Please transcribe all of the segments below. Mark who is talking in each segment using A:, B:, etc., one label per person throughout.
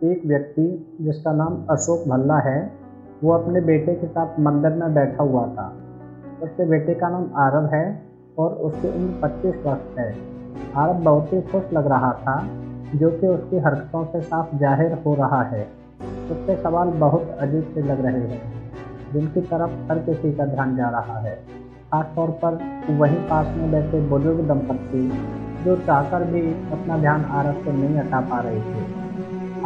A: एक व्यक्ति जिसका नाम अशोक भल्ला है, वो अपने बेटे के साथ मंदिर में बैठा हुआ था। उसके बेटे का नाम आरव है और उसकी उम्र 25 वर्ष है। आरव बहुत ही खुश लग रहा था, जो कि उसकी हरकतों से साफ जाहिर हो रहा है। उसके सवाल बहुत अजीब से लग रहे हैं, जिनकी तरफ हर किसी का ध्यान जा रहा है, खासतौर पर वहीं पास में बैठे बुजुर्ग दंपत्ति, जो चाहकर भी अपना ध्यान आरव से नहीं हटा पा रहे थे।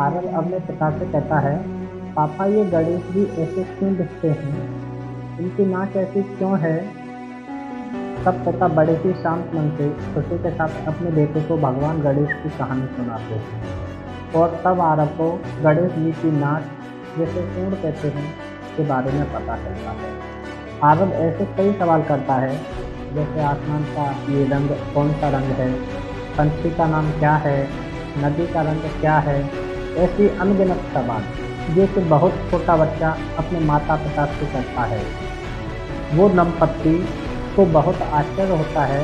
A: आरव अपने पिता से कहता है, पापा ये गणेश जी ऐसे क्यों दिखते हैं? इनकी नाक ऐसी क्यों है? तब पिता बड़े ही शांत मन से खुशी के साथ अपने बेटे को भगवान गणेश की कहानी सुनाते हैं और तब आरव को गणेश जी की नाक, जिसे सूंड कहते हैं, के बारे में पता चलता है। आरव ऐसे कई सवाल करता है, जैसे आसमान का ये रंग कौन सा रंग है, पंछी का नाम क्या है, नदी का रंग क्या है, ऐसी अनगिनत सवाल जो कि बहुत छोटा बच्चा अपने माता पिता से करता है। वो दंपत्ति को बहुत आश्चर्य होता है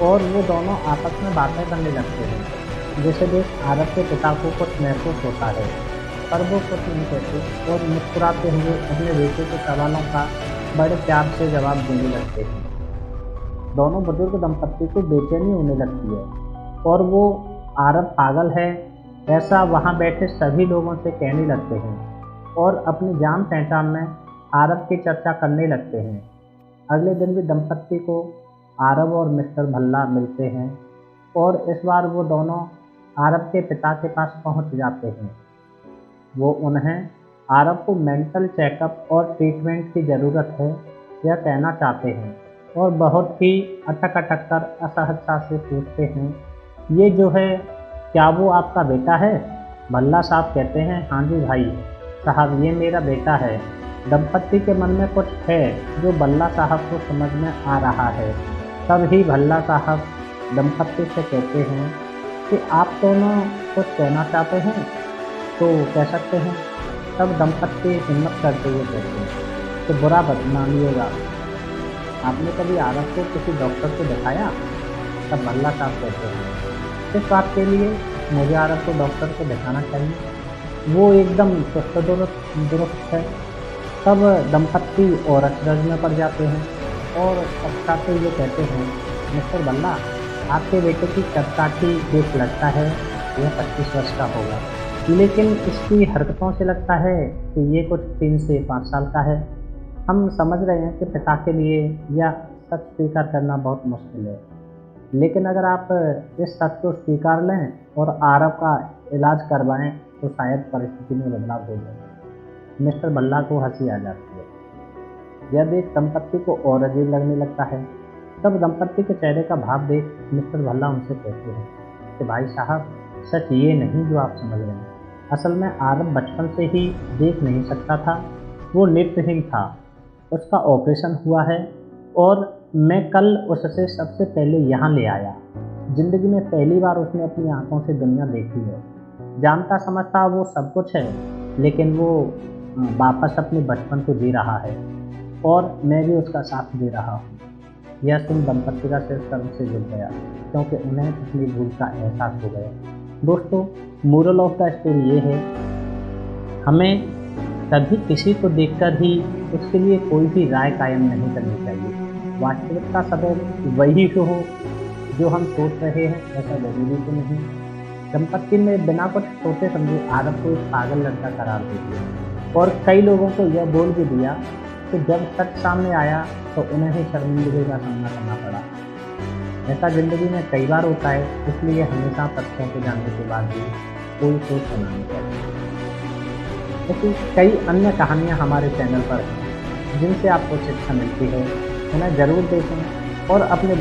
A: और वो दोनों आपस में बातें करने लगते हैं, जिसे देख आरव के पिता को कुछ महसूस होता है, पर वो कुछ नहीं कहते और मुस्कुराते हुए अपने बेटे के सवालों का बड़े प्यार से जवाब देने लगते हैं। दोनों बुजुर्ग दंपत्ति को बेचैनी होने लगती है और वो आरव पागल है ऐसा वहाँ बैठे सभी लोगों से कहने लगते हैं और अपनी जान पहचान में आरव की चर्चा करने लगते हैं। अगले दिन भी दंपत्ति को आरव और मिस्टर भल्ला मिलते हैं और इस बार वो दोनों आरव के पिता के पास पहुंच जाते हैं। वो उन्हें आरव को मेंटल चेकअप और ट्रीटमेंट की ज़रूरत है यह कहना चाहते हैं और बहुत ही अटक अटक कर असहजता से पूछते हैं, ये जो है क्या वो आपका बेटा है? भल्ला साहब कहते हैं, हाँ जी भाई साहब, ये मेरा बेटा है। दंपत्ति के मन में कुछ है जो भल्ला साहब को समझ में आ रहा है। तभी भल्ला साहब दंपत्ति से कहते हैं कि आप दोनों कुछ कहना चाहते हैं तो कह सकते हैं। तब दंपत्ति हिम्मत करते हुए कहते हैं कि बुरा बदनामिएगा, आपने कभी आरव को किसी डॉक्टर को दिखाया? तब भल्ला साहब कहते हैं, इस बात के लिए मुझे आरव को डॉक्टर को दिखाना चाहिए, वो एकदम सुस्त दुरुस्त है। तब दंपत्ति और अचरज में पड़ जाते हैं और पछताते हुए कहते हैं, मिस्टर भल्ला, आपके बेटे की कदकाठी देख लगता है यह 25 वर्ष का होगा, लेकिन इसकी हरकतों से लगता है कि ये कुछ 3 से 5 साल का है। हम समझ रहे हैं कि पिता के लिए यह सच स्वीकार करना बहुत मुश्किल है, लेकिन अगर आप इस सच को स्वीकार लें और आरव का इलाज करवाएं तो शायद परिस्थिति में बदलाव हो जाए। मिस्टर भल्ला को हंसी आ जाती है। यह देख दंपत्ति को और अजीब लगने लगता है। तब दंपत्ति के चेहरे का भाव देख मिस्टर भल्ला उनसे कहते हैं कि भाई साहब, सच ये नहीं जो आप समझ रहे हैं। असल में आरव बचपन से ही देख नहीं सकता था, वो नेत्रहीन था। उसका ऑपरेशन हुआ है और मैं कल उससे सबसे पहले यहाँ ले आया। ज़िंदगी में पहली बार उसने अपनी आंखों से दुनिया देखी है। जानता समझता वो सब कुछ है, लेकिन वो वापस अपने बचपन को जी रहा है और मैं भी उसका साथ दे रहा हूँ। यह सुन दंपत्ति का सिर शर्म से झुक गया, क्योंकि उन्हें अपनी भूल का एहसास हो गया। दोस्तों, मोरल ऑफ द स्टोरी ये है, हमें कभी किसी को देखकर ही उसके लिए कोई भी राय कायम नहीं करनी चाहिए। वास्तविकता सदैव वही हो जो हम सोच रहे हैं, ऐसा जरूरी तो नहीं। दंपत्ति ने बिना कुछ सोचे समझे आरव को एक पागल लड़का करार दे दिया और कई लोगों को यह बोल भी दिया कि जब सच सामने आया तो उन्हें ही शर्मिंदगी का सामना करना पड़ा। ऐसा जिंदगी में कई बार होता है, इसलिए हमेशा तथ्यों को जानने के बाद भी कोई सोच बनानी चाहिए। ऐसी कई अन्य कहानियाँ हमारे चैनल पर हैं, जिनसे आपको शिक्षा मिलती है। उन्हें ज़रूर देखें और अपने